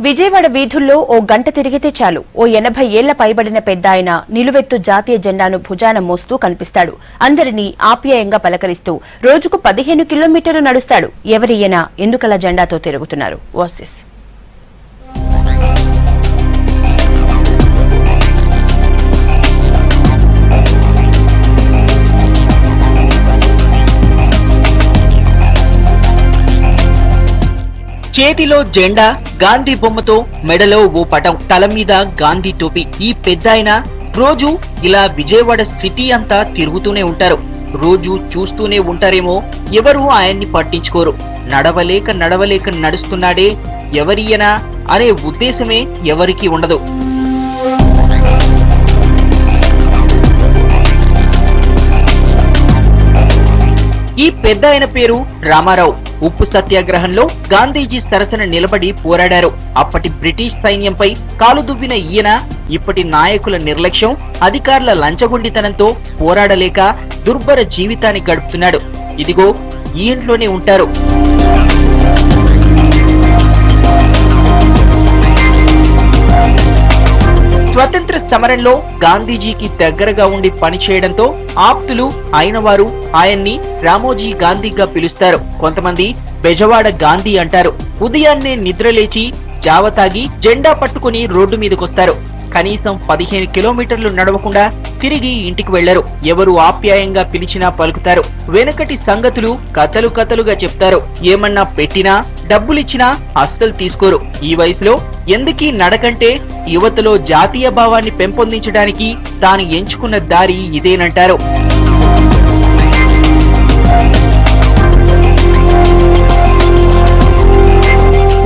విజయవాడ వీధుల్లో ఓ గంట తిరిగితే చాలు ఓ 80 ఏళ్ల పైబడిన పెద్దాయన నిలువెత్తు జాతీయ జెండాను భుజాన మోస్తూ కనిపిస్తాడు. అందరినీ ఆప్యాయంగా పలకరిస్తూ రోజుకు 15 కిలోమీటర్లు నడుస్తాడు. ఎవరియనా ఎందుకలా జెండాతో తిరుగుతున్నారు? వాసిస్ చేతిలో జెండా, గాంధీ బొమ్మతో మెడలో ఓ పటం, తల మీద గాంధీ టోపీ. ఈ పెద్దాయన రోజు ఇలా విజయవాడ సిటీ అంతా తిరుగుతూనే ఉంటారు. రోజు చూస్తూనే ఉంటారేమో, ఎవరు ఆయన్ని పట్టించుకోరు. నడవలేక నడుస్తున్నాడే, ఎవరియనా అనే ఉద్దేశమే ఎవరికీ ఉండదు. ఈ పెద్దాయన పేరు రామారావు. ఉప్పు సత్యాగ్రహంలో గాంధీజీ సరసన నిలబడి పోరాడారు. అప్పటి బ్రిటిష్ సైన్యంపై కాలుదువ్విన ఈయన ఇప్పటి నాయకుల నిర్లక్ష్యం, అధికారుల లంచగొండితనంతో పోరాడలేక దుర్భర జీవితాన్ని గడుపుతున్నాడు. ఇదిగో ఈ ఇంట్లోనే ఉంటారు. స్వతంత్ర సమరంలో గాంధీజీకి దగ్గరగా ఉండి పనిచేయడంతో ఆప్తులు అయిన వారు ఆయన్ని రామోజీ గాంధీగా పిలుస్తారు. కొంతమంది బెజవాడ గాంధీ అంటారు. ఉదయాన్నే నిద్రలేచి జావ తాగి జెండా పట్టుకుని రోడ్డు మీదకొస్తారు. కనీసం 15 కిలోమీటర్లు నడవకుండా తిరిగి ఇంటికి వెళ్లరు. ఎవరు ఆప్యాయంగా పిలిచినా పలుకుతారు. వెనకటి సంగతులు కథలుగా చెప్తారు. ఏమన్నా పెట్టినా డబ్బులిచ్చినా అస్సలు తీసుకోరు. ఈ వయసులో ఎందుకీ నడకంటే యువతలో జాతీయ భావాన్ని పెంపొందించడానికి తాను ఎంచుకున్న దారి ఇదేనంటారు.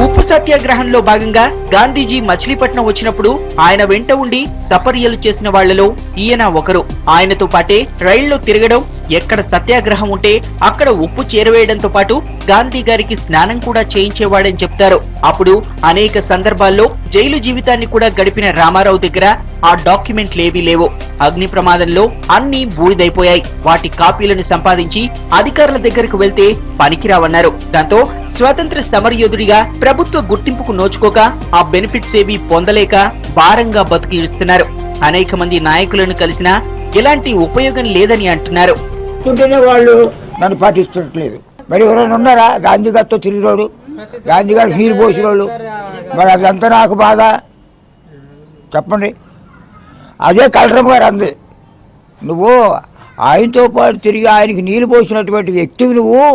ఉప్పు సత్యాగ్రహంలో భాగంగా గాంధీజీ మచిలీపట్నం వచ్చినప్పుడు ఆయన వెంట ఉండి సపర్యలు చేసిన వాళ్లలో ఈయన ఒకరు. ఆయనతో పాటే రైళ్లు తిరగడం, ఎక్కడ సత్యాగ్రహం ఉంటే అక్కడ ఉప్పు చేరవేయడంతో పాటు గాంధీ గారికి స్నానం కూడా చేయించేవాడని చెప్తారు. అప్పుడు అనేక సందర్భాల్లో జైలు జీవితాన్ని కూడా గడిపిన రామారావు దగ్గర ఆ డాక్యుమెంట్లేవీ లేవు. అగ్ని ప్రమాదంలో అన్ని బూడిదైపోయాయి. వాటి కాపీలను సంపాదించి అధికారుల దగ్గరకు వెళ్తే పనికిరావన్నారు. దాంతో స్వాతంత్ర సమరయోధుడిగా ప్రభుత్వ గుర్తింపుకు నోచుకోక ఆ బెనిఫిట్స్ ఏవీ పొందలేక భారంగా బతికిస్తున్నారు. అనేక మంది నాయకులను కలిసినా ఎలాంటి ఉపయోగం లేదని అంటున్నారు. వాళ్ళు నన్ను పాటించట్లేదు. మరి ఎవరైనా ఉన్నారా గాంధీ గారితో తిరిగినోడు, గాంధీ గారికి నీరు పోసినోళ్ళు? మరి అదంతా నాకు బాధ చెప్పండి. అదే కలరమ్మ గారు అంది, నువ్వు ఆయనతో పాటు తిరిగి ఆయనకి నీళ్ళు పోసినటువంటి వ్యక్తివి నువ్వు,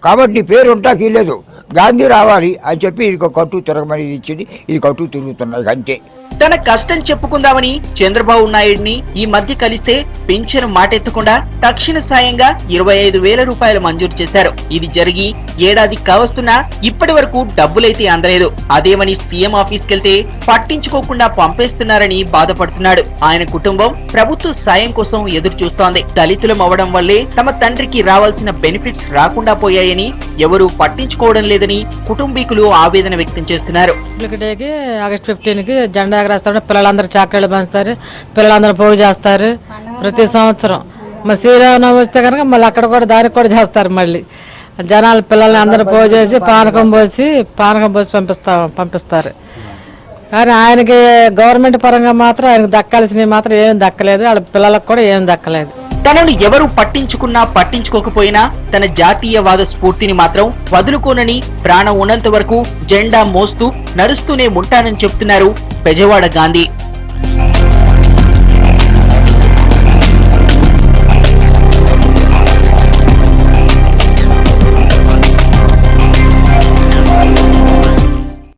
కాబట్టి నీ పేరు ఉంటాకి లేదు, గాంధీ రావాలి అని చెప్పి ఇది కట్టు తిరగమని ఇచ్చింది. ఇది కట్టు తిరుగుతున్నాయి అంతే. తన కష్టం చెప్పుకుందామని చంద్రబాబు నాయుడిని ఈ మధ్య కలిస్తే పింఛను మాటెత్తకుండా తక్షణ సాయంగా 25,000 రూపాయలు మంజూరు చేశారు. ఇది జరిగి ఏడాది కావస్తున్నా ఇప్పటి వరకు డబ్బులైతే అందలేదు. అదేమని సీఎం ఆఫీస్కెళ్తే పట్టించుకోకుండా పంపేస్తున్నారని బాధపడుతున్నాడు. ఆయన కుటుంబం ప్రభుత్వ సాయం కోసం ఎదురు చూస్తోంది. దళితులం అవడం వల్లే తమ తండ్రికి రావాల్సిన బెనిఫిట్స్ రాకుండా పోయాయని, ఎవరూ పట్టించుకోవడం లేదని కుటుంబీకులు ఆవేదన వ్యక్తం చేస్తున్నారు. ఆగస్టు 15కి జెండా ఎగరేస్తాడు. పిల్లలందరూ చాక్లెట్లు పంచుతారు, పిల్లలందరూ పోగు చేస్తారు ప్రతి సంవత్సరం. మరి శ్రీరామనవమి వస్తే కనుక మళ్ళీ అక్కడ కూడా దానికి కూడా చేస్తారు. మళ్ళీ జనాలు పిల్లల్ని అందరూ పోగు చేసి పానకం పోసి పంపిస్తారు. కానీ ఆయనకి గవర్నమెంట్ పరంగా మాత్రం ఆయనకు దక్కాల్సినవి మాత్రం ఏం దక్కలేదు. వాళ్ళ పిల్లలకు కూడా ఏం దక్కలేదు. తనను ఎవరు పట్టించుకున్నా పట్టించుకోకపోయినా తన జాతీయవాద స్ఫూర్తిని మాత్రం వదులుకోనని, ప్రాణం ఉన్నంత వరకు జెండా మోస్తూ నడుస్తూనే ఉంటానని చెప్తున్నారు బెజవాడ గాంధీ.